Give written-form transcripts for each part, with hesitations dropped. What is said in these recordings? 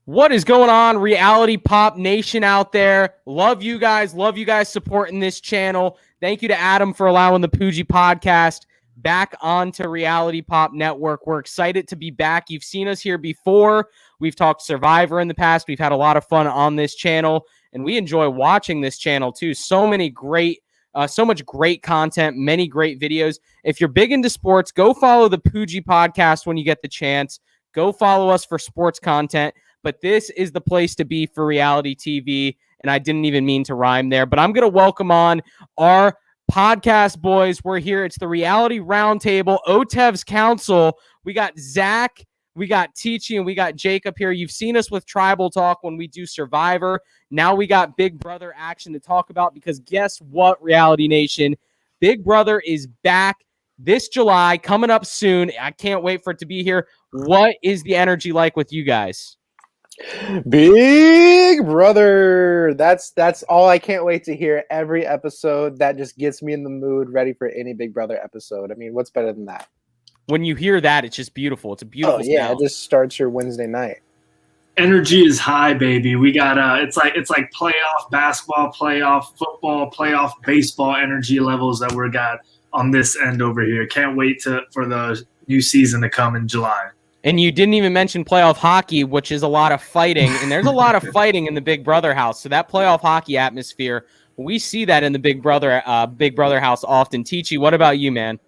What is going on, Reality Pop Nation out there? Love you guys supporting this channel. Thank you to Adam for allowing the Poojie Podcast back onto Reality Pop Network. We're excited to be back. You've seen us here before. We've talked Survivor in the past. We've had a lot of fun on this channel, and we enjoy watching this channel too. So much great content, many great videos. If you're big into sports, go follow the Poojie Podcast when you get the chance. Go follow us for sports content. But this is the place to be for reality TV, and I didn't even mean to rhyme there. But I'm going to welcome on our podcast boys. We're here. It's the Reality Roundtable, Otev's Council. We got Zach, we got Teachy, and we got Jacob here. You've seen us with Tribal Talk when we do Survivor. Now we got Big Brother action to talk about because guess what, Reality Nation? Big Brother is back this July, coming up soon. I can't wait for it to be here. What is the energy like with you guys? Big Brother. That's all I can't wait to hear every episode. That just gets me in the mood, ready for any Big Brother episode. I mean, what's better than that? When you hear that, it's just beautiful. It's a beautiful yeah, sound. it just starts your Wednesday night. Energy is high, baby. We got it's like playoff basketball, playoff football, playoff baseball energy levels that we got on this end over here. Can't wait for the new season to come in July. And you didn't even mention playoff hockey, which is a lot of fighting. And there's a lot of fighting in the Big Brother house. So that playoff hockey atmosphere, we see that in the Big Brother house often. Teachy, what about you, man?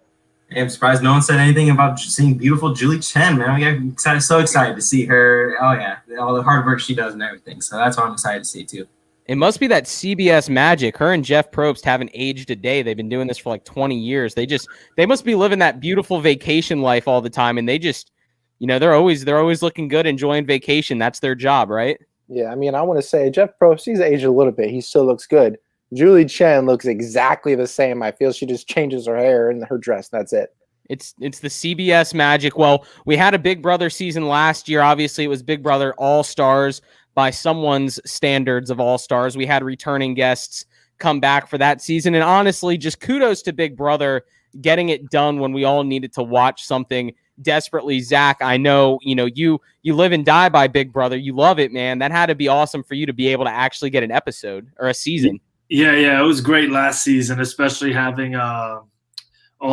Hey, I'm surprised no one said anything about seeing beautiful Julie Chen, man. We got so excited to see her. Oh, yeah, all the hard work she does and everything. So that's what I'm excited to see, too. It must be that CBS magic. Her and Jeff Probst haven't aged a day. They've been doing this for like 20 years. They must be living that beautiful vacation life all the time. And they just... You know, they're always looking good, enjoying vacation. That's their job, right? Yeah, I mean, I want to say Jeff Probst, he's aged a little bit. He still looks good. Julie Chen looks exactly the same. I feel she just changes her hair and her dress. That's it. It's the CBS magic. Well, we had a Big Brother season last year. Obviously, it was Big Brother All-Stars by someone's standards of All-Stars. We had returning guests come back for that season. And honestly, just kudos to Big Brother getting it done when we all needed to watch something desperately. Zach, I know, you live and die by Big Brother. You love it, man. That had to be awesome for you to be able to actually get an episode or a season. Yeah, it was great last season, especially having all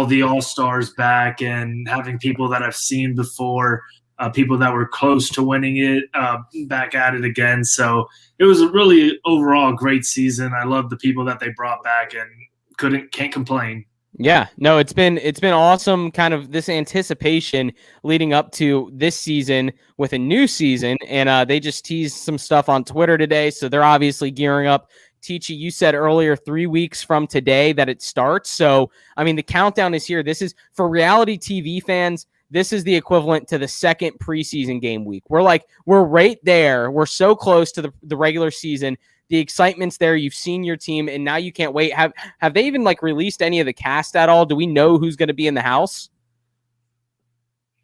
the All-Stars back and having people that I've seen before, people that were close to winning it, back at it again. So it was a really overall great season. I love the people that they brought back and can't complain. Yeah, no, it's been awesome, kind of this anticipation leading up to this season with a new season, and they just teased some stuff on Twitter today, so they're obviously gearing up. Teachy, you said earlier 3 weeks from today that it starts, so, I mean, the countdown is here. This is, for reality TV fans, this is the equivalent to the second preseason game week. We're right there. We're so close to the regular season. The excitement's there. You've seen your team, and now you can't wait. Have they even released any of the cast at all? Do we know who's going to be in the house?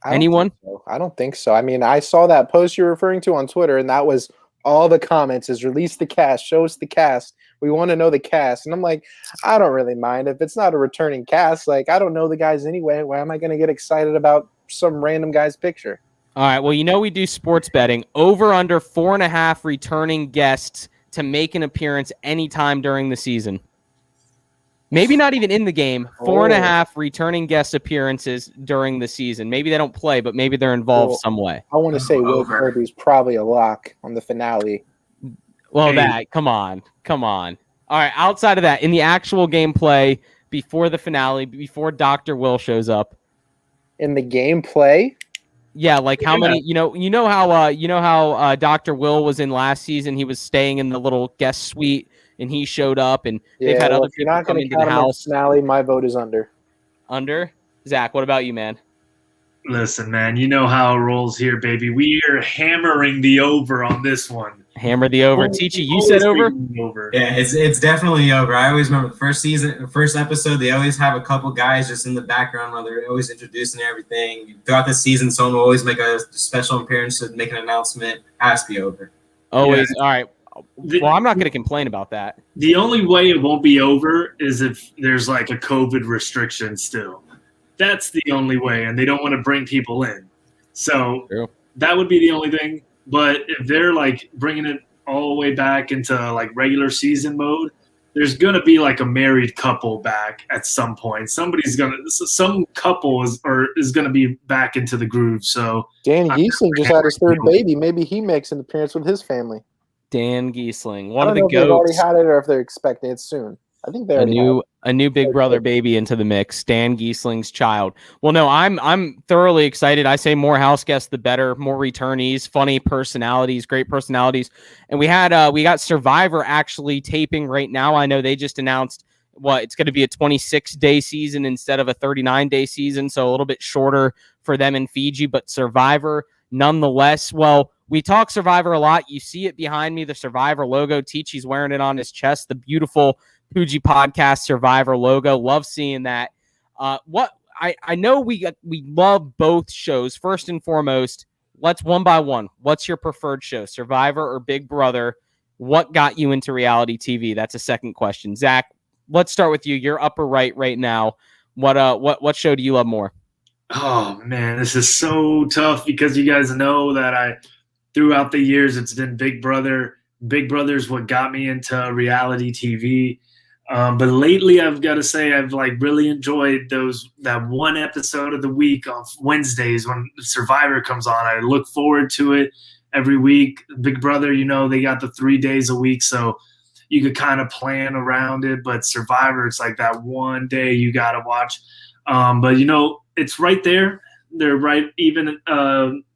Anyone? I don't think so. I mean, I saw that post you're referring to on Twitter, and that was all the comments is release the cast, show us the cast. We want to know the cast. And I'm like, I don't really mind if it's not a returning cast. Like, I don't know the guys anyway. Why am I going to get excited about some random guy's picture? All right. Well, we do sports betting. Over under 4.5 returning guests to make an appearance anytime during the season. Maybe not even in the game. 4.5 returning guest appearances during the season. Maybe they don't play, but maybe they're involved some way. I want to say Will Kirby's probably a lock on the finale. Well, come on. All right, outside of that, in the actual gameplay before the finale, before Dr. Will shows up. In the gameplay? Yeah, how many? You know how Dr. Will was in last season. He was staying in the little guest suite, and he showed up, and they've had other people come into the house. Finale, my vote is under. Under? Zach, what about you, man? Listen, man, you know how it rolls here, baby. We are hammering the over on this one. Hammer the over. Teachy, you said over? Yeah, it's definitely over. I always remember the first episode, they always have a couple guys just in the background while they're always introducing everything. Throughout the season, someone will always make a special appearance to make an announcement. It has to be over. Always. Yeah. All right. Well, I'm not going to complain about that. The only way it won't be over is if there's a COVID restriction still. That's the only way, and they don't want to bring people in. So That would be the only thing. But if they're like bringing it all the way back into like regular season mode, there's gonna be like a married couple back at some point. Some couple is gonna be back into the groove. So Dan Giesling just had his third baby. Maybe he makes an appearance with his family. Dan Giesling, I one don't of the know if they've already goats. had it or if they're expecting it soon. I think they're A new Big Brother baby into the mix. Dan Giesling's child. Well, no, I'm thoroughly excited. I say more house guests, the better. More returnees, funny personalities, great personalities, and we got Survivor actually taping right now. I know they just announced it's going to be a 26-day season instead of a 39-day season, so a little bit shorter for them in Fiji. But Survivor, nonetheless. Well, we talk Survivor a lot. You see it behind me, the Survivor logo. Teachy's wearing it on his chest. The beautiful Poojie Podcast Survivor logo. Love seeing that. I know we love both shows. First and foremost, let's one by one. What's your preferred show, Survivor or Big Brother? What got you into reality TV? That's a second question. Zach, let's start with you. You're upper right now. What show do you love more? Oh man, this is so tough because you guys know that throughout the years it's been Big Brother. Big Brother's what got me into reality TV. But lately, I've got to say, I've like really enjoyed that one episode of the week on Wednesdays when Survivor comes on. I look forward to it every week. Big Brother, they got the 3 days a week, so you could kind of plan around it. But Survivor, it's like that one day you got to watch. But it's right there. They're right even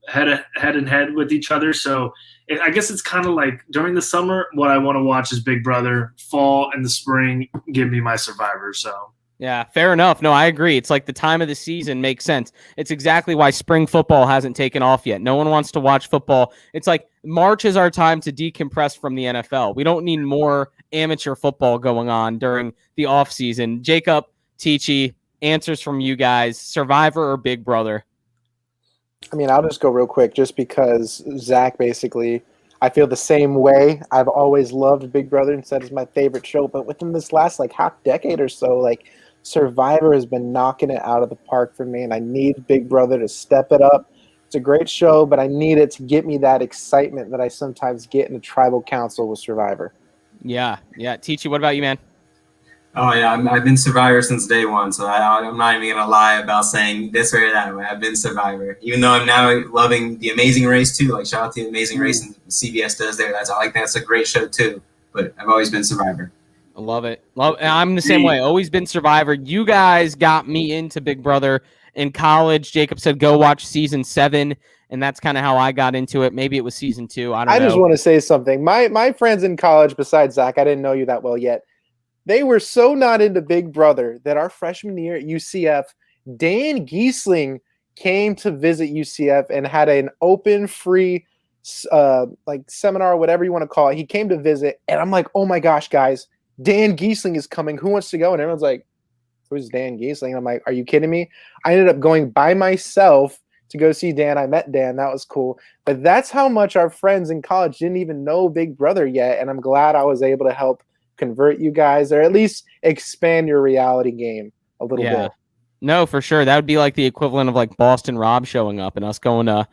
head and head with each other. So I guess it's kind of like during the summer, what I want to watch is Big Brother. Fall and the spring, give me my Survivor. So yeah, fair enough. No, I agree. It's like the time of the season makes sense. It's exactly why spring football hasn't taken off yet. No one wants to watch football. It's like March is our time to decompress from the NFL. We don't need more amateur football going on during the off season. Jacob, Teachy, answers from you guys. Survivor or Big Brother? I mean, I'll just go real quick just because Zach basically, I feel the same way. I've always loved Big Brother and said it's my favorite show, but within this last like half decade or so, like Survivor has been knocking it out of the park for me, and I need Big Brother to step it up. It's a great show, but I need it to get me that excitement that I sometimes get in the tribal council with Survivor. Yeah. Teachy, what about you, man? Oh, yeah, I've been Survivor since day one, so I'm not even going to lie about saying this way or that way. I've been Survivor. Even though I'm now loving The Amazing Race, too. Like, shout out to The Amazing Race and CBS does there. That's a great show, too. But I've always been Survivor. I love it. I'm the same way. Always been Survivor. You guys got me into Big Brother in college. Jacob said, go watch season 7, and that's kind of how I got into it. Maybe it was season 2. I don't know. I just want to say something. My friends in college, besides Zach, I didn't know you that well yet. They were so not into Big Brother that our freshman year at UCF, Dan Giesling came to visit UCF and had an open, free, like seminar, whatever you want to call it. He came to visit, and I'm like, oh my gosh, guys, Dan Giesling is coming. Who wants to go? And everyone's like, who's Dan Giesling? And I'm like, are you kidding me? I ended up going by myself to go see Dan. I met Dan. That was cool. But that's how much our friends in college didn't even know Big Brother yet, and I'm glad I was able to help convert you guys, or at least expand your reality game a little bit. No, for sure. That would be like the equivalent of like Boston Rob showing up and us going to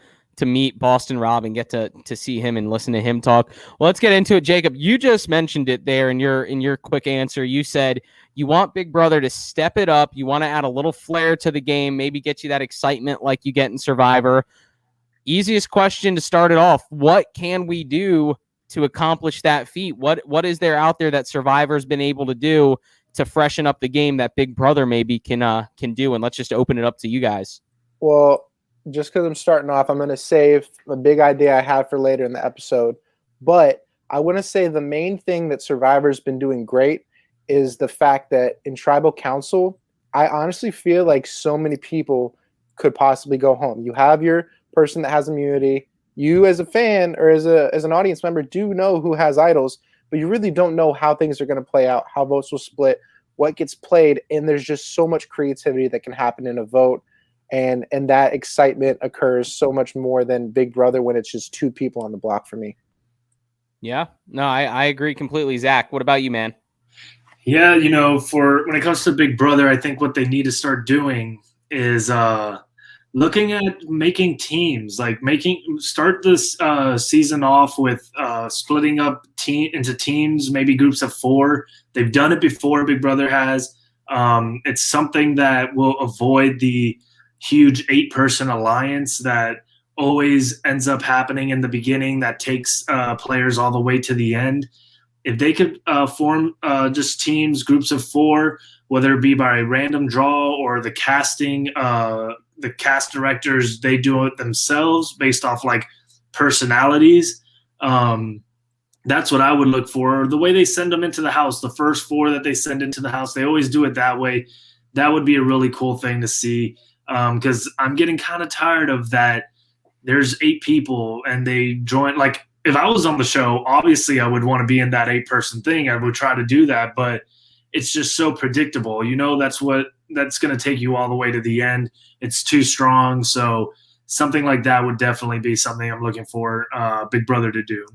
meet Boston Rob and get to see him and listen to him talk. Well, let's get into it. Jacob, you just mentioned it there in your quick answer. You said you want Big Brother to step it up. You want to add a little flair to the game, maybe get you that excitement like you get in Survivor. Easiest question to start it off. What can we do to accomplish that feat? What is there out there that Survivor's been able to do to freshen up the game that Big Brother maybe can do? And let's just open it up to you guys. Well, just because I'm starting off, I'm going to save a big idea I have for later in the episode. But I want to say the main thing that Survivor's been doing great is the fact that in Tribal Council, I honestly feel like so many people could possibly go home. You have your person that has immunity. You as a fan or as an audience member do know who has idols, but you really don't know how things are going to play out, how votes will split, what gets played, and there's just so much creativity that can happen in a vote, and that excitement occurs so much more than Big Brother when it's just 2 people on the block for me. Yeah, no, I agree completely. Zach, what about you, man? Yeah, for when it comes to Big Brother, I think what they need to start doing is looking at making teams, like start this season off with splitting up into teams, maybe groups of 4. They've done it before. Big Brother has. It's something that will avoid the huge 8-person alliance that always ends up happening in the beginning that takes players all the way to the end. If they could form just teams, groups of 4, whether it be by random draw or the casting, the cast directors, they do it themselves based off like personalities. That's what I would look for. The way they send them into the house, the first 4 that they send into the house, they always do it that way. That would be a really cool thing to see, because I'm getting kind of tired of that. There's 8 people and they join. Like, if I was on the show, obviously I would want to be in that 8-person thing. I would try to do that, but it's just so predictable. That's going to take you all the way to the end. It's too strong. So something like that would definitely be something I'm looking for Big Brother to do.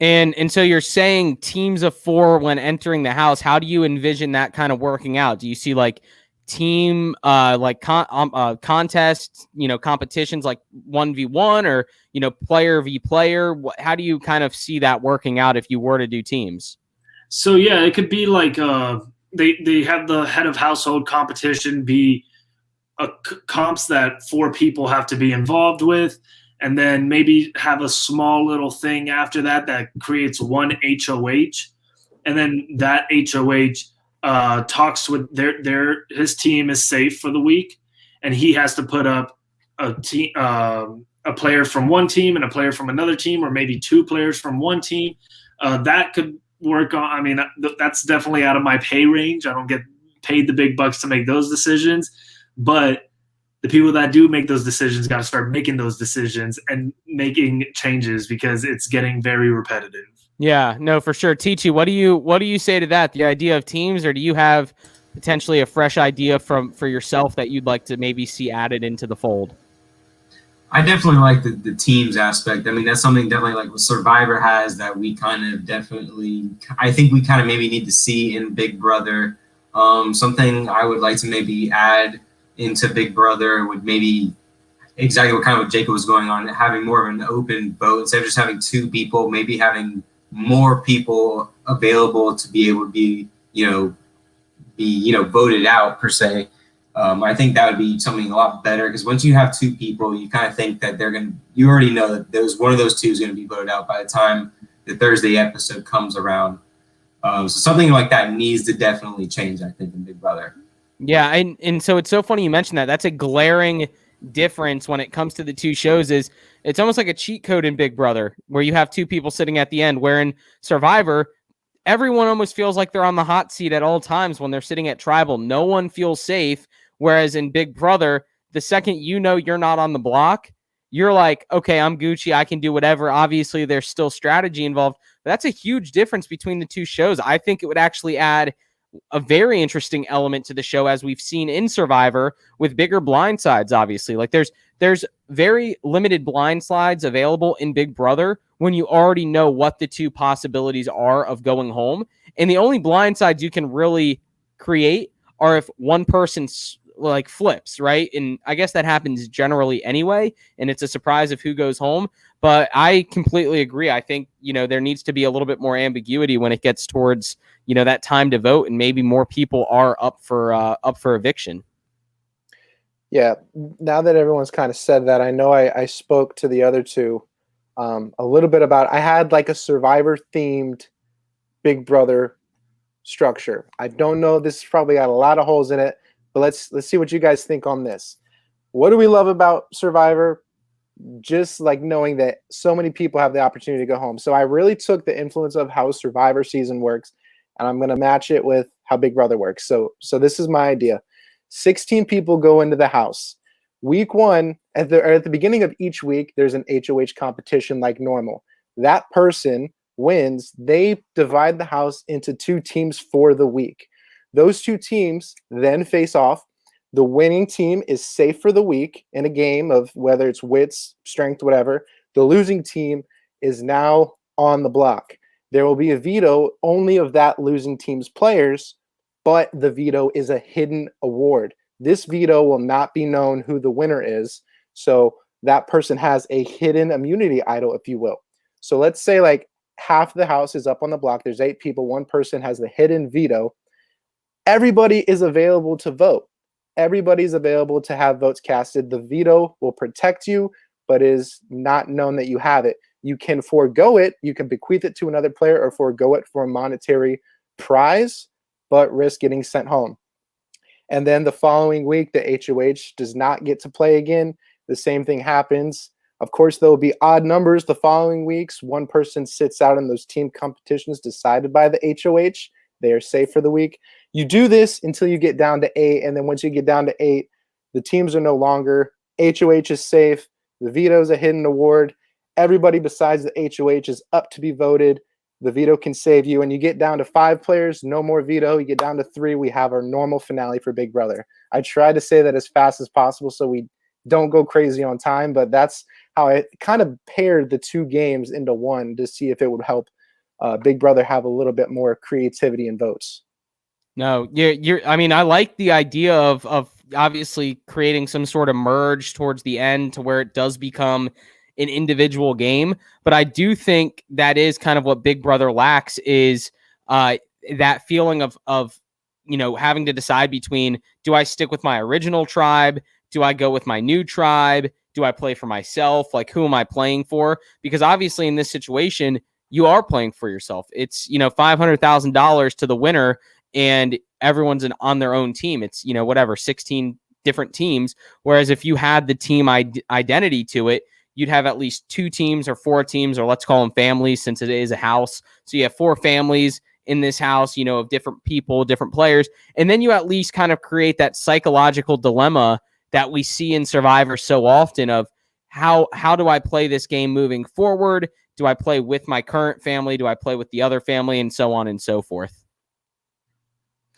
And so you're saying teams of 4 when entering the house. How do you envision that kind of working out? Do you see like team contests, competitions like 1v1 or player v player? How do you kind of see that working out if you were to do teams? So yeah, it could be like they have the head of household competition be comps that 4 people have to be involved with, and then maybe have a small little thing after that creates one HOH, and then that HOH talks with his team is safe for the week, and he has to put up a player from one team and a player from another team, or maybe 2 players from one team. That could work on. I mean, that's definitely out of my pay range. I don't get paid the big bucks to make those decisions, but the people that do make those decisions got to start making those decisions and making changes, because it's getting very repetitive. Yeah, no, for sure. Tichi, what do you say to that? The idea of teams, or do you have potentially a fresh idea for yourself that you'd like to maybe see added into the fold? I definitely like the teams aspect. I mean, that's something definitely like what Survivor has that we kind of I think we kind of maybe need to see in Big Brother. Something I would like to maybe add into Big Brother would maybe exactly what Jacob was going on, having more of an open vote instead of just having 2 people, maybe having more people available to be able to be voted out per se. I think that would be something a lot better, because once you have 2 people, you kind of think that you already know that one of those 2 is going to be voted out by the time the Thursday episode comes around. So something like that needs to definitely change, I think, in Big Brother. Yeah, and so it's so funny you mentioned that. That's a glaring difference when it comes to the 2 shows. Is it's almost like a cheat code in Big Brother, where you have 2 people sitting at the end, where in Survivor, everyone almost feels like they're on the hot seat at all times when they're sitting at Tribal. No one feels safe, whereas in Big Brother, the second you're not on the block, you're like, okay, I'm Gucci, I can do whatever. Obviously, there's still strategy involved, but that's a huge difference between the 2 shows. I think it would actually add a very interesting element to the show, as we've seen in Survivor with bigger blind sides. Obviously, like there's very limited blind sides available in Big Brother when you already know what the 2 possibilities are of going home, and the only blind sides you can really create are if one person like flips, right? And I guess that happens generally anyway, and it's a surprise of who goes home. But I completely agree. I think, there needs to be a little bit more ambiguity when it gets towards, that time to vote, and maybe more people are up for eviction. Yeah. Now that everyone's kind of said that, I know I spoke to the other 2 a little bit about, I had like a Survivor themed Big Brother structure. I don't know. This has probably got a lot of holes in it, but let's see what you guys think on this. What do we love about Survivor? Just like knowing that so many people have the opportunity to go home. So I really took the influence of how Survivor season works, and I'm going to match it with how Big Brother works. So this is my idea. 16 people go into the house. Week 1, at the beginning of each week, there's an HOH competition like normal. That person wins. They divide the house into 2 teams for the week. Those 2 teams then face off. The winning team is safe for the week in a game of whether it's wits, strength, whatever. The losing team is now on the block. There will be a veto only of that losing team's players, but the veto is a hidden award. this veto will not be known who the winner is. So that person has a hidden immunity idol, if you will. So let's say like half the house is up on the block. There's 8 people. One person has the hidden veto. Everybody is available to vote. Everybody's available to have votes casted. The veto will protect you, but is not known that you have it. You can forego it. You can bequeath it to another player or forego it for a monetary prize, but risk getting sent home. And then the following week, the HOH does not get to play again. The same thing happens. Of course, there will be odd numbers the following weeks. One person sits out in those team competitions decided by the HOH. They are safe for the week. You do this until you get down to 8. And then once you get down to 8, the teams are no longer. HOH is safe. The veto is a hidden award. Everybody besides the HOH is up to be voted. The veto can save you. And you get down to 5 players, no more veto. You get down to 3. We have our normal finale for Big Brother. I try to say that as fast as possible so we don't go crazy on time, but that's how I kind of paired the 2 games into one to see if it would help Big Brother have a little bit more creativity and votes. No, I mean, I like the idea of obviously creating some sort of merge towards the end to where it does become an individual game. But I do think that is kind of what Big Brother lacks is that feeling of having to decide between, do I stick with my original tribe? Do I go with my new tribe? Do I play for myself? Like, who am I playing for? Because obviously in this situation, you are playing for yourself. It's, $500,000 to the winner and everyone's on their own team. It's, 16 different teams. Whereas if you had the team identity to it, you'd have at least 2 teams or 4 teams, or let's call them families since it is a house. So you have 4 families in this house, of different people, different players. And then you at least kind of create that psychological dilemma that we see in Survivor so often of how do I play this game moving forward? Do I play with my current family? Do I play with the other family? And so on and so forth.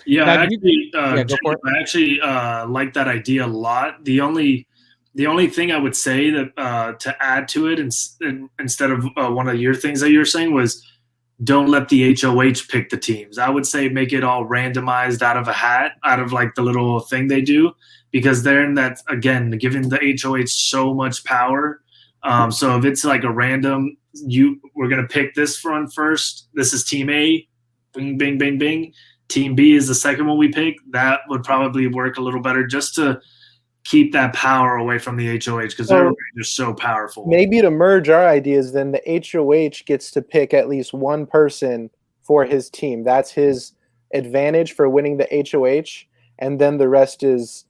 Yeah, Now, I actually like that idea a lot. The only thing I would say that to add to it instead of one of your things that you were saying was don't let the HOH pick the teams. I would say make it all randomized out of a hat, out of like the little thing they do, because they're in that, again, giving the HOH so much power. So if it's like a random, we're going to pick this one first. This is team A, bing, bing, bing, bing. Team B is the second one we pick. That would probably work a little better just to keep that power away from the HOH because they're just so powerful. Maybe to merge our ideas, then the HOH gets to pick at least one person for his team. That's his advantage for winning the HOH, and then the rest is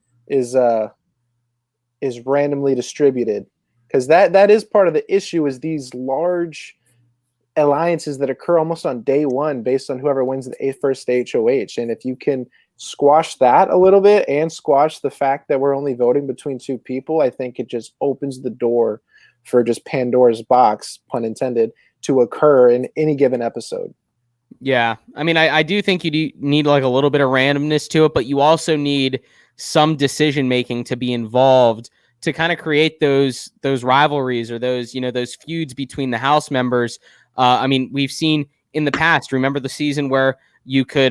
randomly distributed. Because that is part of the issue is these large alliances that occur almost on day one based on whoever wins the first HOH. And if you can squash that a little bit and squash the fact that we're only voting between 2 people, I think it just opens the door for just Pandora's box, pun intended, to occur in any given episode. Yeah. I mean, I do think you need like a little bit of randomness to it, but you also need some decision-making to be involved to kind of create those rivalries or those feuds between the house members. I mean, we've seen in the past, remember the season where you could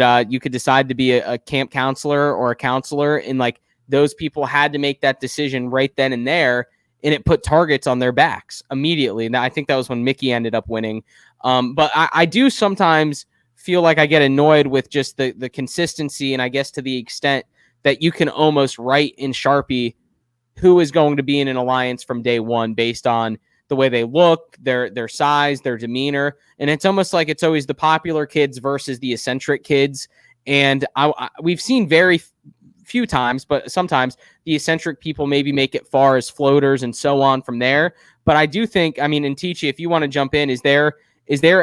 decide to be a camp counselor or a counselor, and like those people had to make that decision right then and there, and it put targets on their backs immediately. And I think that was when Mickey ended up winning. But I do sometimes feel like I get annoyed with just the consistency, and I guess to the extent that you can almost write in Sharpie who is going to be in an alliance from day one based on the way they look, their size, their demeanor. And it's almost like it's always the popular kids versus the eccentric kids. And we've seen very few times, but sometimes the eccentric people maybe make it far as floaters and so on from there. But I do think, I mean, and Tichi, if you want to jump in, is there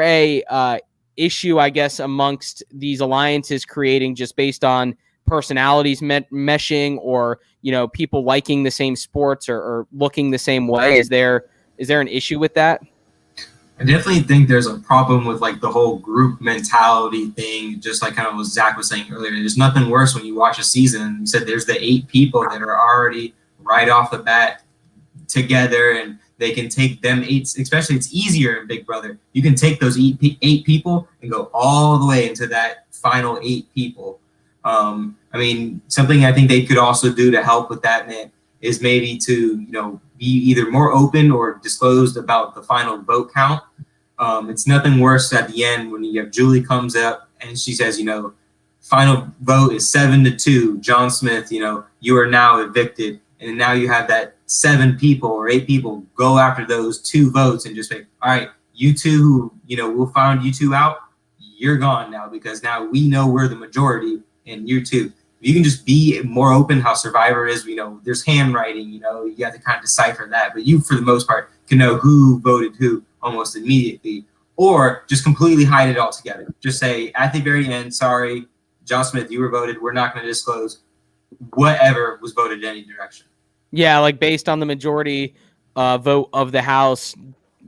a issue, I guess, amongst these alliances creating just based on personalities meshing or, people liking the same sports or looking the same way? Is there an issue with that? I definitely think there's a problem with like the whole group mentality thing, just like kind of what Zach was saying earlier. There's nothing worse when you watch a season and you said there's the 8 people that are already right off the bat together, and they can take them 8, especially it's easier in Big Brother. You can take those 8 people and go all the way into that final 8 people. I mean, something I think they could also do to help with that, man, is maybe to, be either more open or disclosed about the final vote count. It's nothing worse at the end when you have Julie comes up and she says, final vote is 7-2. John Smith, you are now evicted. And now you have that 7 people or 8 people go after those 2 votes and just say, all right, you two who, we'll find you 2 out. You're gone now because now we know we're the majority and you too. If you can just be more open how Survivor is, there's handwriting, you have to kind of decipher that. But you, for the most part, can know who voted who almost immediately, or just completely hide it all together. Just say at the very end, sorry, John Smith, you were voted. We're not going to disclose whatever was voted in any direction. Yeah, like based on the majority vote of the House,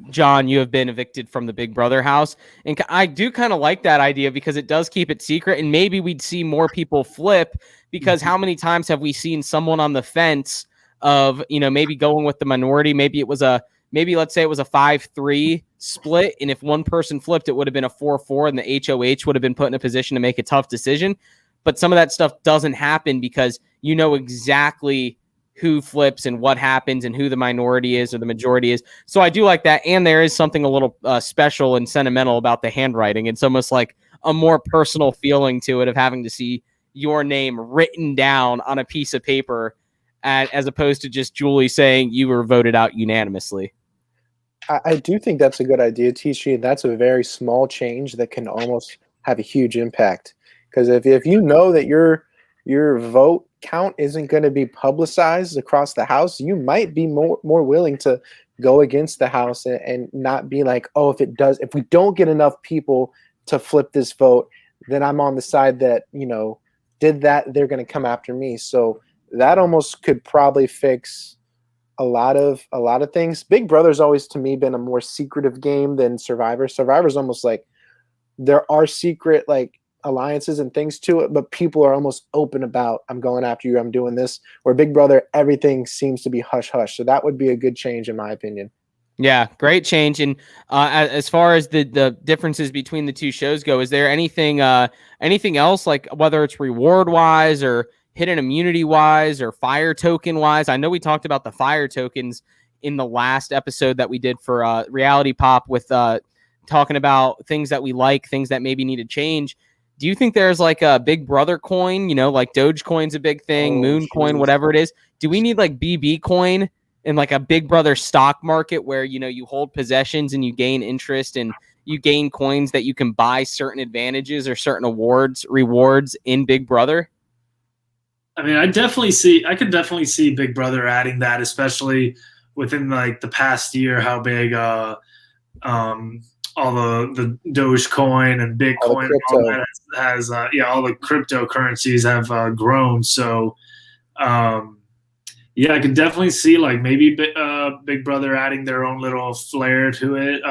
John, you have been evicted from the Big Brother house. And I do kind of like that idea because it does keep it secret. And maybe we'd see more people flip because how many times have we seen someone on the fence of, maybe going with the minority? Maybe let's say it was a 5-3 split. And if one person flipped, it would have been a 4-4 and the HOH would have been put in a position to make a tough decision. But some of that stuff doesn't happen because exactly who flips and what happens and who the minority is or the majority is. So I do like that. And there is something a little special and sentimental about the handwriting. It's almost like a more personal feeling to it of having to see your name written down on a piece of paper as opposed to just Julie saying you were voted out unanimously. I do think that's a good idea, Tishy. That's a very small change that can almost have a huge impact. Because if you know that your vote count isn't going to be publicized across the house, you might be more willing to go against the house and not be like, oh, if we don't get enough people to flip this vote, then I'm on the side that, did that, they're going to come after me. So that almost could probably fix a lot of things. Big Brother's always to me been a more secretive game than Survivor. Survivor's almost like there are secret like alliances and things to it, but people are almost open about, I'm going after you, I'm doing this. Where Big Brother, everything seems to be hush hush. So that would be a good change in my opinion. Yeah, great change. And as far as the differences between the two shows go, is there anything else, like whether it's reward wise or hidden immunity wise or fire token wise? I know we talked about the fire tokens in the last episode that we did for Reality Pop with talking about things that we like, things that maybe need to change. Do you think there's like a Big Brother coin, like Dogecoin's a big thing, Moon coin, whatever it is? Do we need like BB coin in like a Big Brother stock market where, you hold possessions and you gain interest and you gain coins that you can buy certain advantages or certain rewards in Big Brother? I mean, I could definitely see Big Brother adding that, especially within like the past year, how big all the Dogecoin and Bitcoin and all that has all the cryptocurrencies have grown. So I can definitely see like maybe Big Brother adding their own little flair to it.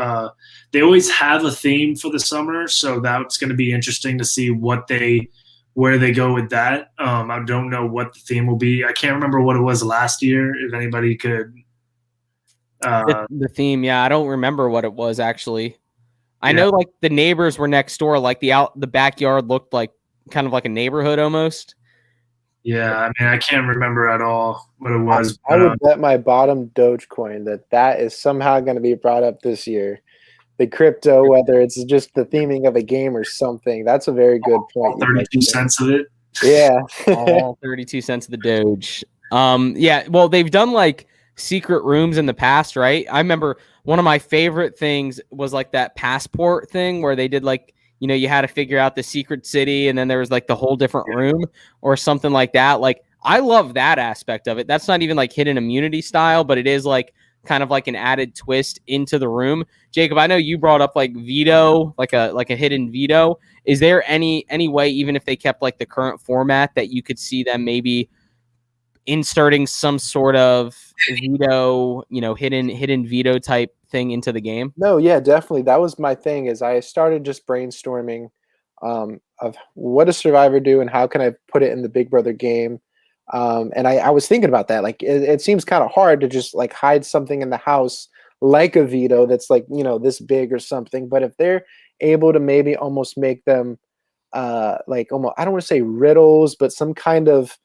They always have a theme for the summer, so that's going to be interesting to see where they go with that. I don't know what the theme will be. I can't remember what it was last year. If anybody could. The theme, I don't remember what it was actually. I know like the neighbors were next door, like the backyard looked like kind of like a neighborhood almost. Yeah, I mean, I can't remember at all what it was. I would bet my bottom Dogecoin that is somehow going to be brought up this year. The crypto, whether it's just the theming of a game or something, that's a very good point. 32 cents of it. Yeah. All 32 cents of the Doge. Well, they've done like secret rooms in the past, right? I remember one of my favorite things was like that passport thing where they did like, you had to figure out the secret city and then there was like the whole different room or something like that. Like, I love that aspect of it. That's not even like hidden immunity style, but it is like kind of like an added twist into the room. Jacob, I know you brought up like veto, like a hidden veto. Is there any way, even if they kept like the current format, that you could see them maybe inserting some sort of veto, hidden veto type thing into the game? No, yeah, definitely. That was my thing. Is I started just brainstorming of what does Survivor do and how can I put it in the Big Brother game. And I was thinking about that. Like, it seems kind of hard to just like hide something in the house like a veto that's like, this big or something. But if they're able to maybe almost make them like almost, I don't want to say riddles, but some kind of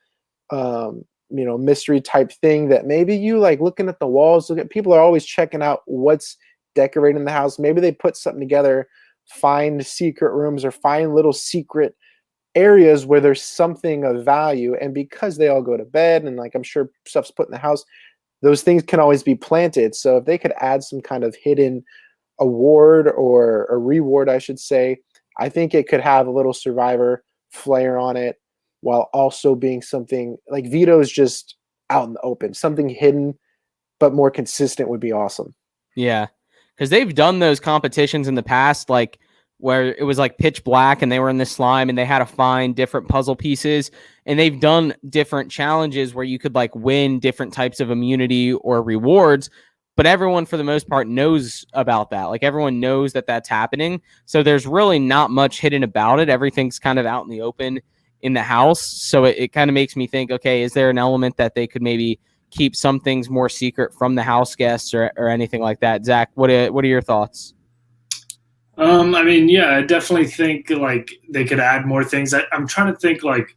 mystery type thing that maybe you like looking at the walls. People are always checking out what's decorating the house. Maybe they put something together, find secret rooms or find little secret areas where there's something of value. And because they all go to bed and like I'm sure stuff's put in the house, those things can always be planted. So if they could add some kind of hidden award or a reward, I should say, I think it could have a little Survivor flair on it while also being something like Veto's just out in the open. Something hidden but more consistent would be awesome. Yeah, because they've done those competitions in the past, like where it was like pitch black and they were in the slime and they had to find different puzzle pieces. And they've done different challenges where you could like win different types of immunity or rewards. But everyone, for the most part, knows about that. Like everyone knows that that's happening. So there's really not much hidden about it. Everything's kind of out in the open in the house. So it kind of makes me think, okay, is there an element that they could maybe keep some things more secret from the house guests or anything like that? Zach, what are your thoughts? I mean, yeah, I definitely think like they could add more things. I'm trying to think like,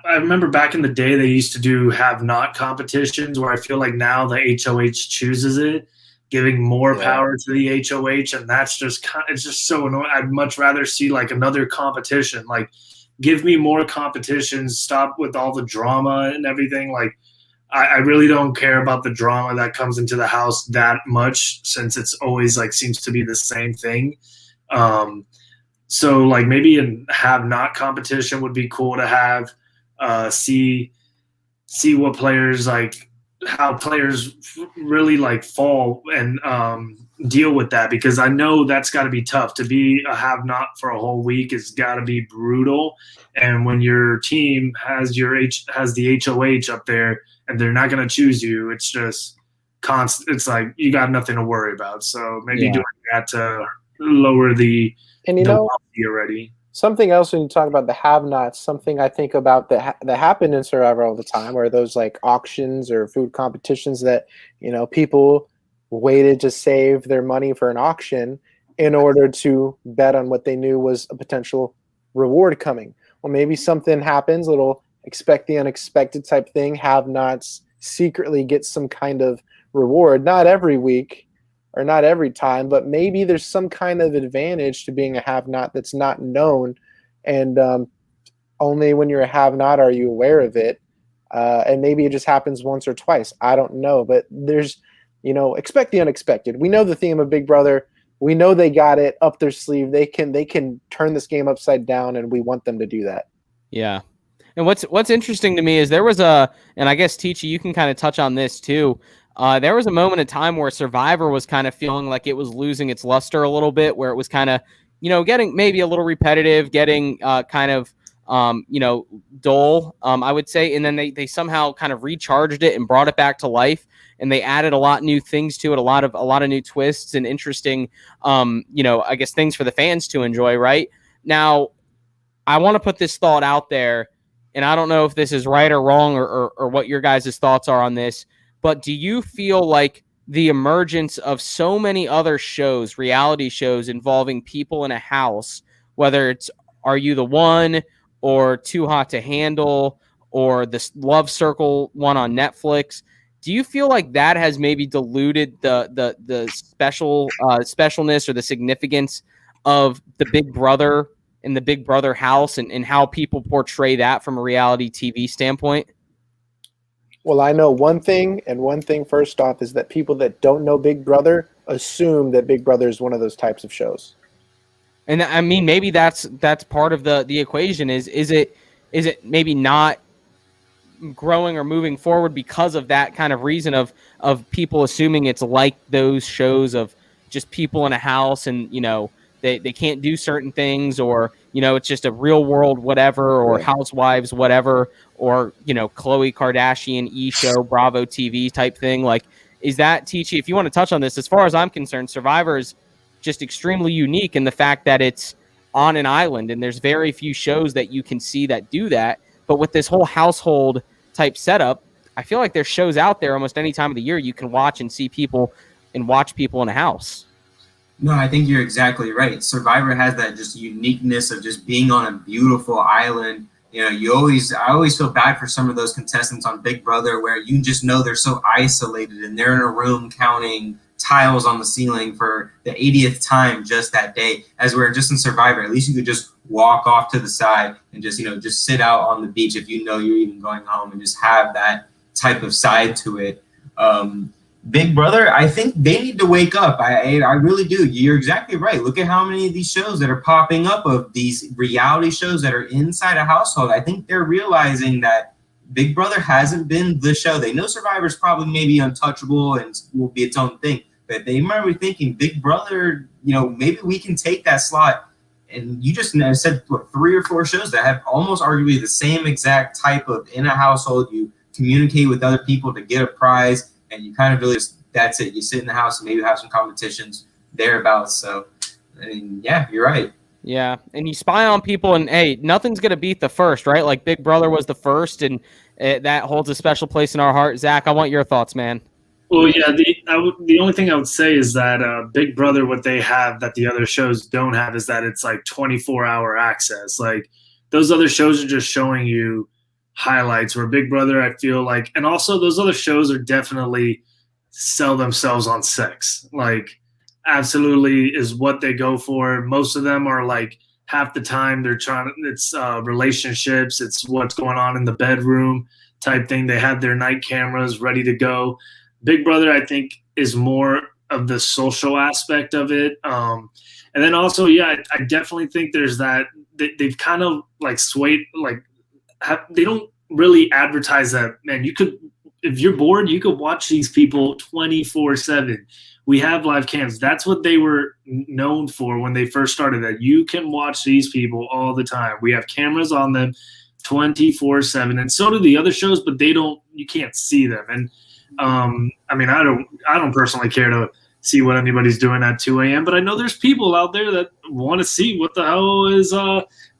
I remember back in the day they used to do have not competitions where I feel like now the HOH chooses it, giving more power to the HOH, and that's just it's just so annoying. I'd much rather see like another competition. Like, give me more competitions. Stop with all the drama and everything. Like, I really don't care about the drama that comes into the house that much since it's always like seems to be the same thing. So like maybe a have not competition would be cool to have. See what players like, how players really like fall and deal with that, because I know that's got to be tough to be a have not for a whole week. It's got to be brutal. And when your team has the HOH up there and they're not going to choose you, it's just constant. It's like you got nothing to worry about. So maybe doing that to lower the already. Something else when you talk about the have-nots, something I think about that happen in Survivor all the time are those like auctions or food competitions that, people waited to save their money for an auction in order to bet on what they knew was a potential reward coming. Well, maybe something happens, little expect the unexpected type thing, have-nots secretly get some kind of reward, not every week or not every time, but maybe there's some kind of advantage to being a have-not that's not known, and only when you're a have-not are you aware of it, and maybe it just happens once or twice. I don't know, but there's, expect the unexpected. We know the theme of Big Brother. We know they got it up their sleeve. They can turn this game upside down, and we want them to do that. Yeah. And what's interesting to me is there was and I guess Teachy, you can kind of touch on this too. There was a moment in time where Survivor was kind of feeling like it was losing its luster a little bit, where it was kind of, getting maybe a little repetitive, getting kind of, dull, I would say. And then they somehow kind of recharged it and brought it back to life. And they added a lot of new things to it, a lot of new twists and interesting, I guess things for the fans to enjoy. Right now, I want to put this thought out there, and I don't know if this is right or wrong or what your guys' thoughts are on this. But do you feel like the emergence of so many other shows, reality shows involving people in a house, whether it's Are You the One or Too Hot to Handle or the Love Circle one on Netflix, do you feel like that has maybe diluted the specialness or the significance of the Big Brother and the Big Brother house and how people portray that from a reality TV standpoint? Well, I know one thing, and one thing first off is that people that don't know Big Brother assume that Big Brother is one of those types of shows. And I mean, maybe that's part of the equation. Is it maybe not growing or moving forward because of that kind of reason of people assuming it's like those shows of just people in a house and they can't do certain things, or it's just a real world whatever, or Housewives whatever, or Khloe Kardashian E-show Bravo TV type thing. Like, is that, Teachy, if you want to touch on this? As far as I'm concerned, Survivor is just extremely unique in the fact that it's on an island, and there's very few shows that you can see that do that. But with this whole household type setup, I feel like there's shows out there almost any time of the year you can watch and see people and watch people in a house. No, I think you're exactly right. Survivor has that just uniqueness of just being on a beautiful island. You know, I always feel bad for some of those contestants on Big Brother where you just know they're so isolated and they're in a room counting tiles on the ceiling for the 80th time just that day. As we're just in Survivor, at least you could just walk off to the side and just, just sit out on the beach if you know you're even going home and just have that type of side to it. Big Brother, I think they need to wake up. I really do. You're exactly right. Look at how many of these shows that are popping up of these reality shows that are inside a household. I think they're realizing that Big Brother hasn't been the show. They know Survivor's probably maybe untouchable and will be its own thing. But they might be thinking Big Brother, maybe we can take that slot. And you just said, 3 or 4 shows that have almost arguably the same exact type of in a household. You communicate with other people to get a prize. And you kind of really that's it. You sit in the house and maybe have some competitions thereabouts. So, I mean, yeah, you're right. Yeah, and you spy on people, and hey, nothing's gonna beat the first, right? Like Big Brother was the first, and that holds a special place in our heart. Zach, I want your thoughts, man. Well, yeah, the only thing I would say is that Big Brother, what they have that the other shows don't have is that it's like 24-hour access. Like those other shows are just showing you highlights, where Big Brother, I feel like, and also those other shows are definitely sell themselves on sex. Like absolutely is what they go for. Most of them are like half the time they're trying to, it's relationships, it's what's going on in the bedroom type thing. They have their night cameras ready to go. Big Brother, I think, is more of the social aspect of it. And then also, yeah, I definitely think there's that they've kind of like swayed, like they don't really advertise that, man, you could, if you're bored, you could watch these people 24/7. We have live cams. That's what they were known for when they first started, that you can watch these people all the time. We have cameras on them 24/7. And so do the other shows, but you can't see them. And I mean, I don't personally care to see what anybody's doing at 2 a.m., but I know there's people out there that want to see what the hell is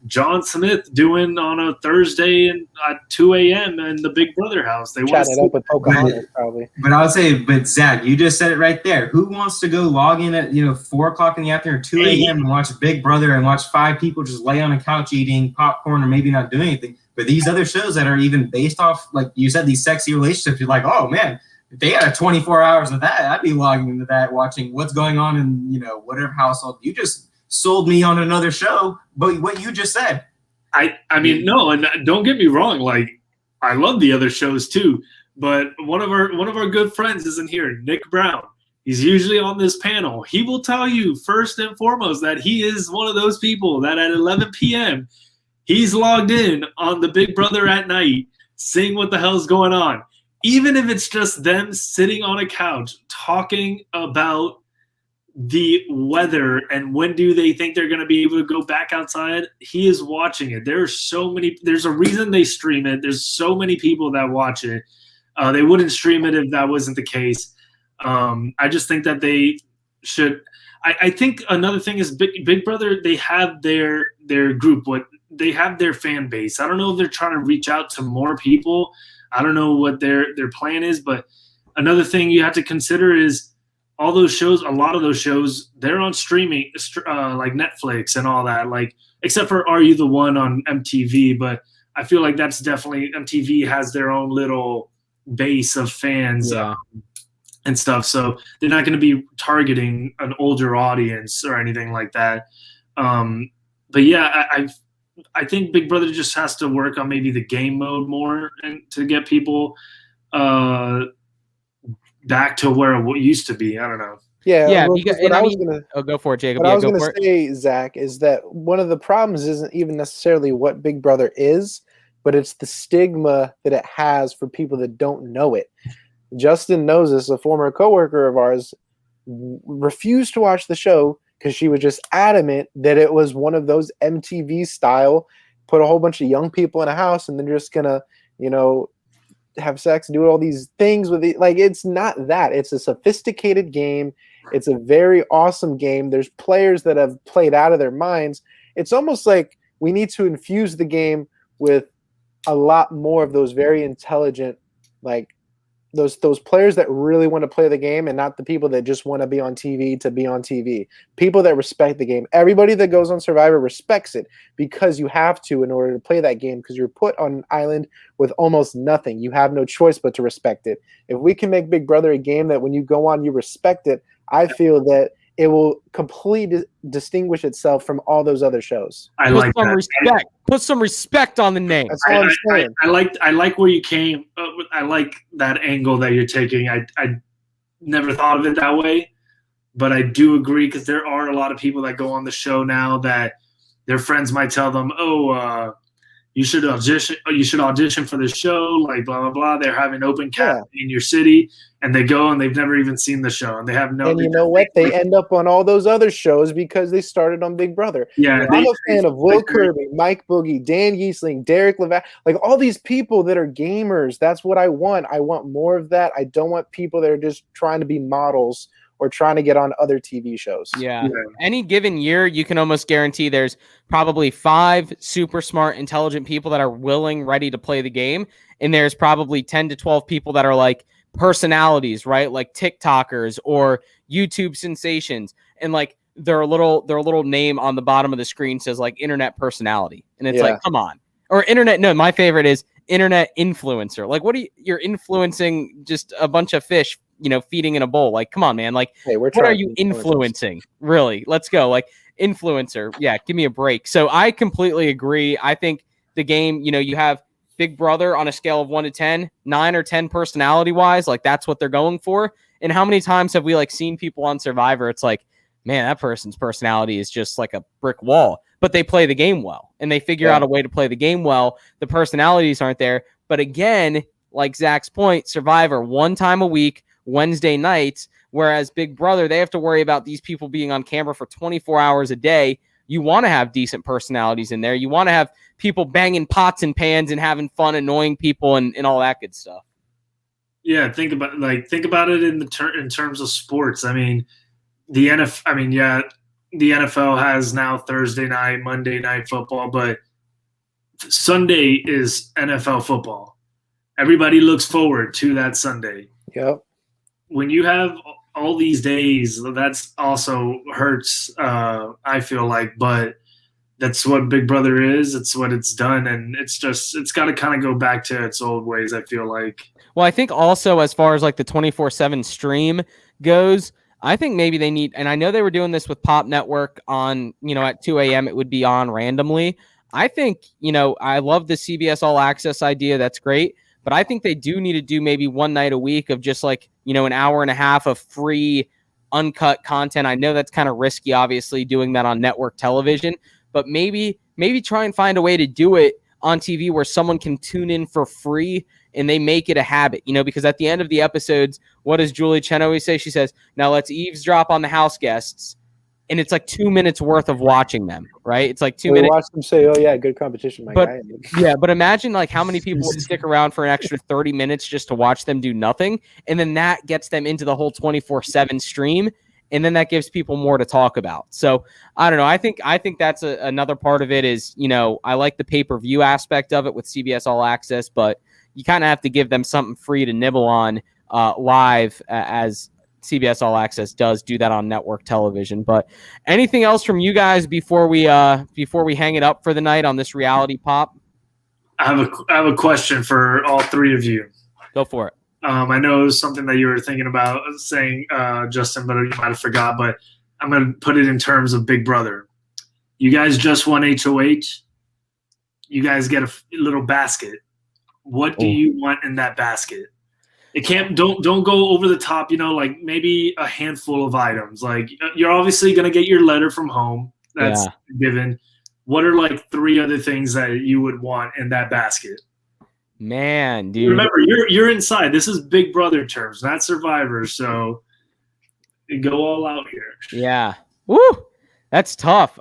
John Smith doing on a Thursday at 2 a.m. in the Big Brother house. They want to Chatting it up with Pocahontas, probably. But I would say, Zach, you just said it right there. Who wants to go log in at 4 o'clock in the afternoon or 2 a.m. and watch Big Brother and watch 5 people just lay on a couch eating popcorn or maybe not doing anything? But these other shows that are even based off, like you said, these sexy relationships, you're like, oh man, if they had 24 hours of that, I'd be logging into that, watching what's going on in whatever household. You just sold me on another show, but what you just said. I mean, no, and don't get me wrong. Like, I love the other shows too, but one of our good friends isn't here, Nick Brown. He's usually on this panel. He will tell you first and foremost that he is one of those people that at 11 p.m. he's logged in on the Big Brother at night, seeing what the hell's going on. Even if it's just them sitting on a couch talking about the weather and when do they think they're going to be able to go back outside, he is watching it. There's a reason they stream it. There's so many people that watch it. They wouldn't stream it if that wasn't the case. I just think that they should. I think another thing is Big Brother, they have their group, they have their fan base. I don't know if they're trying to reach out to more people. I don't know what their plan is, but another thing you have to consider is all those shows, a lot of those shows, they're on streaming, like Netflix and all that, like, except for Are You the One on MTV. But I feel like that's definitely, MTV has their own little base of fans and stuff. So they're not going to be targeting an older audience or anything like that. But yeah, I think Big Brother just has to work on maybe the game mode more and to get people back to where it used to be. I don't know. Yeah. Go for it, Jacob. What I was going to say, Zach, is that one of the problems isn't even necessarily what Big Brother is, but it's the stigma that it has for people that don't know it. Justin knows this, a former coworker of ours, refused to watch the show because she was just adamant that it was one of those MTV style, put a whole bunch of young people in a house and they're just going to, have sex and do all these things with it. Like, it's not that. It's a sophisticated game. It's a very awesome game. There's players that have played out of their minds. It's almost like we need to infuse the game with a lot more of those very intelligent, like, those players that really want to play the game and not the people that just want to be on TV to be on TV. People that respect the game. Everybody that goes on Survivor respects it because you have to in order to play that game because you're put on an island with almost nothing. You have no choice but to respect it. If we can make Big Brother a game that when you go on, you respect it, I feel that it will completely distinguish itself from all those other shows. I like that. Respect. Put some respect on the name. That's all I'm saying. I like where you came. I like that angle that you're taking. I never thought of it that way, but I do agree because there are a lot of people that go on the show now that their friends might tell them, "Oh, you should audition. You should audition for the show." Like blah blah blah. They're having open casting in your city, and they go and they've never even seen the show, and they have no. And you know what? They end up on all those other shows because they started on Big Brother. Yeah, I'm a fan of Will Kirby, Mike Boogie, Dan Giesling, Derek Levac, like all these people that are gamers. That's what I want. I want more of that. I don't want people that are just trying to be models or trying to get on other TV shows. Yeah. Any given year, you can almost guarantee there's probably 5 super smart, intelligent people that are willing, ready to play the game. And there's probably 10 to 12 people that are like personalities, right? Like TikTokers or YouTube sensations. And like their little name on the bottom of the screen says like internet personality. And it's like, come on. Or internet. No, my favorite is internet influencer. Like you're influencing just a bunch of fish, feeding in a bowl. Like, come on, man. Like, hey, what are you influencing? Really? Let's go. Like, influencer. Yeah, give me a break. So I completely agree. I think the game, you have Big Brother on a scale of 1 to 10, 9 or 10 personality wise. Like, that's what they're going for. And how many times have we like seen people on Survivor? It's like, man, that person's personality is just like a brick wall, but they play the game well and they figure out a way to play the game well. The personalities aren't there. But again, like Zach's point, Survivor 1 time a week, Wednesday nights, whereas Big Brother, they have to worry about these people being on camera for 24 hours a day. You want to have decent personalities in there. You want to have people banging pots and pans and having fun, annoying people and all that good stuff. Yeah, think about it in terms of sports. I mean, the NFL has now Thursday night, Monday night football, but Sunday is NFL football. Everybody looks forward to that Sunday. Yep. When you have all these days, that's also hurts, I feel like, but that's what Big Brother is. It's what it's done, and it's got to kind of go back to its old ways, I feel like. Well, I think also as far as like the 24/7 stream goes, I think maybe they need, and I know they were doing this with Pop Network on, at 2 a.m. it would be on randomly. I think, I love the CBS All Access idea. That's great. But I think they do need to do maybe one night a week of just like, an hour and a half of free uncut content. I know that's kind of risky, obviously, doing that on network television, but maybe try and find a way to do it on TV where someone can tune in for free and they make it a habit, because at the end of the episodes, what does Julie Chen always say? She says, now let's eavesdrop on the house guests. And it's like 2 minutes worth of watching them, right? It's like 2 minutes. Watch them say, "Oh yeah, good competition, my guy." Yeah, but imagine like how many people would stick around for an extra 30 minutes just to watch them do nothing, and then that gets them into the whole 24/7 stream, and then that gives people more to talk about. So I don't know. I think that's another part of it is, I like the pay-per-view aspect of it with CBS All Access, but you kind of have to give them something free to nibble on live as CBS All Access does do that on network television. But anything else from you guys before we hang it up for the night on this reality pop? I have a question for all three of you. Go for it. I know it was something that you were thinking about saying, Justin, but you might have forgot. But I'm going to put it in terms of Big Brother. You guys just won HOH. You guys get a little basket. What do you want in that basket? It can't. Don't go over the top. Like maybe a handful of items. Like you're obviously going to get your letter from home. That's given. What are like 3 other things that you would want in that basket? Man, dude. Remember, you're inside. This is Big Brother terms, not Survivor. So go all out here. Yeah. Woo. That's tough.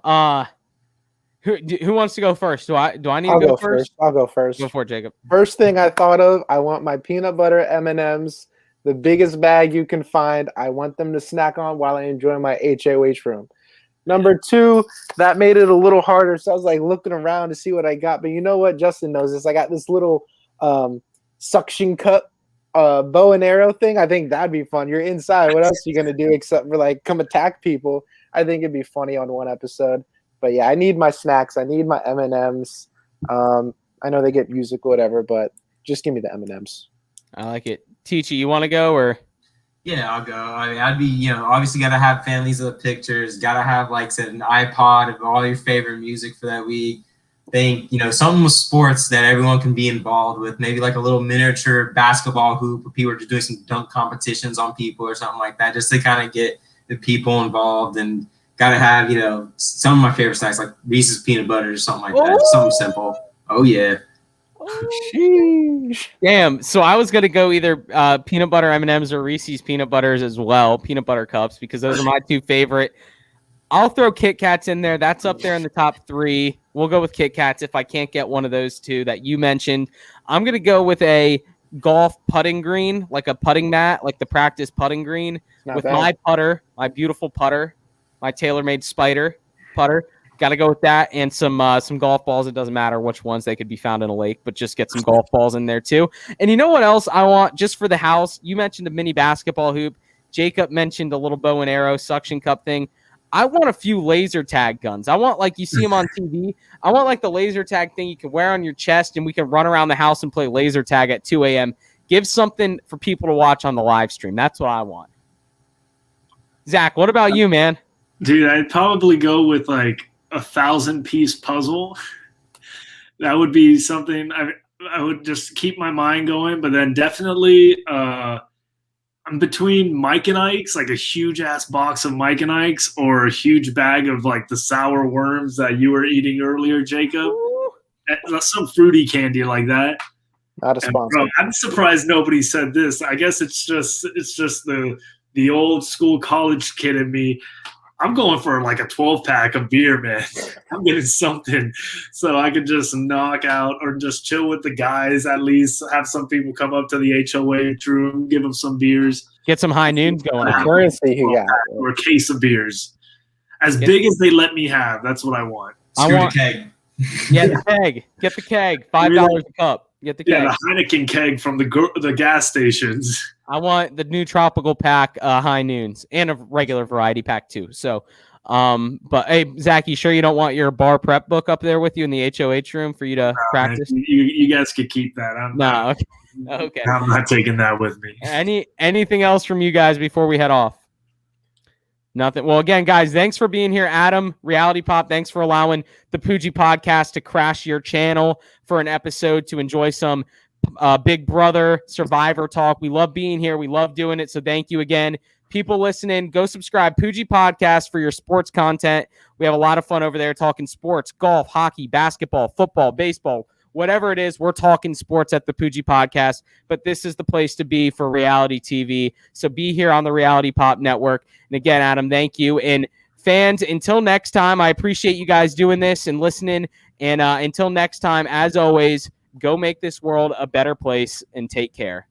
Who wants to go first? Do I need to go first? I'll go first. Go for it, Jacob. First thing I thought of, I want my peanut butter M&Ms, the biggest bag you can find. I want them to snack on while I enjoy my HOH room. Number 2, that made it a little harder. So I was like looking around to see what I got. But you know what? Justin knows this. I got this little suction cup bow and arrow thing, I think that'd be fun. You're inside. What else are you gonna do except for like come attack people? I think it'd be funny on one episode. But yeah, I need my snacks. I need my M&Ms. I know they get music or whatever, but just give me the M&Ms. I like it. Teachy, you want to go or? Yeah, I'll go. I mean, I'd be, obviously got to have families of the pictures. Got to have, like I said, an iPod of all your favorite music for that week. Think, something with sports that everyone can be involved with. Maybe like a little miniature basketball hoop where people are just doing some dunk competitions on people or something like that, just to kind of get the people involved. And got to have, some of my favorite snacks like Reese's peanut butter or something like that. Just something simple. Oh, yeah. Sheesh. Damn. So I was going to go either peanut butter M&Ms or Reese's peanut butters as well, peanut butter cups, because those are my two favorite. I'll throw Kit Kats in there. That's up there in the top 3. We'll go with Kit Kats if I can't get one of those two that you mentioned. I'm going to go with a golf putting green, like a putting mat, like the practice putting green, with my putter, my beautiful putter, my tailor-made Spider putter. Got to go with that and some golf balls. It doesn't matter which ones. They could be found in a lake, but just get some golf balls in there too. And you know what else I want just for the house? You mentioned the mini basketball hoop. Jacob mentioned a little bow and arrow suction cup thing. I want a few laser tag guns. I want, like you see them on TV. I want like the laser tag thing you can wear on your chest and we can run around the house and play laser tag at 2 a.m. Give something for people to watch on the live stream. That's what I want. Zach, what about you, man? Dude, I'd probably go with like 1,000-piece puzzle. That would be something I would just keep my mind going. But then definitely I'm between Mike and Ike's, like a huge ass box of Mike and Ike's, or a huge bag of like the sour worms that you were eating earlier, Jacob. Some fruity candy like that. Not a sponsor. Bro, I'm surprised nobody said this. I guess it's just the old school college kid in me. I'm going for like a 12-pack of beer, man. I'm getting something so I can just knock out or just chill with the guys, at least have some people come up to the HOA room, give them some beers. Get some high noons going on. We're going to see who got it. Or a case of beers. As big as they let me have. That's what I want. I want a keg. Yeah, the keg. Get the keg. $5 a cup. Get the keg. Yeah, the Heineken keg from the gas stations. I want the new tropical pack, high noons, and a regular variety pack too. So, but hey, Zach, you sure you don't want your bar prep book up there with you in the HOH room for you to practice? Man, you guys could keep that. Okay. I'm not taking that with me. Anything else from you guys before we head off? Nothing. Well, again, guys, thanks for being here. Adam, Reality Pop, thanks for allowing the Poojie Podcast to crash your channel for an episode to enjoy some Big Brother Survivor talk. We love being here. We love doing it. So thank you again. People listening, go subscribe. Poojie Podcast for your sports content. We have a lot of fun over there talking sports, golf, hockey, basketball, football, baseball, whatever it is. We're talking sports at the Poojie Podcast, but this is the place to be for reality TV. So be here on the Reality Pop Network. And again, Adam, thank you. And fans, until next time, I appreciate you guys doing this and listening. And until next time, as always, go make this world a better place and take care.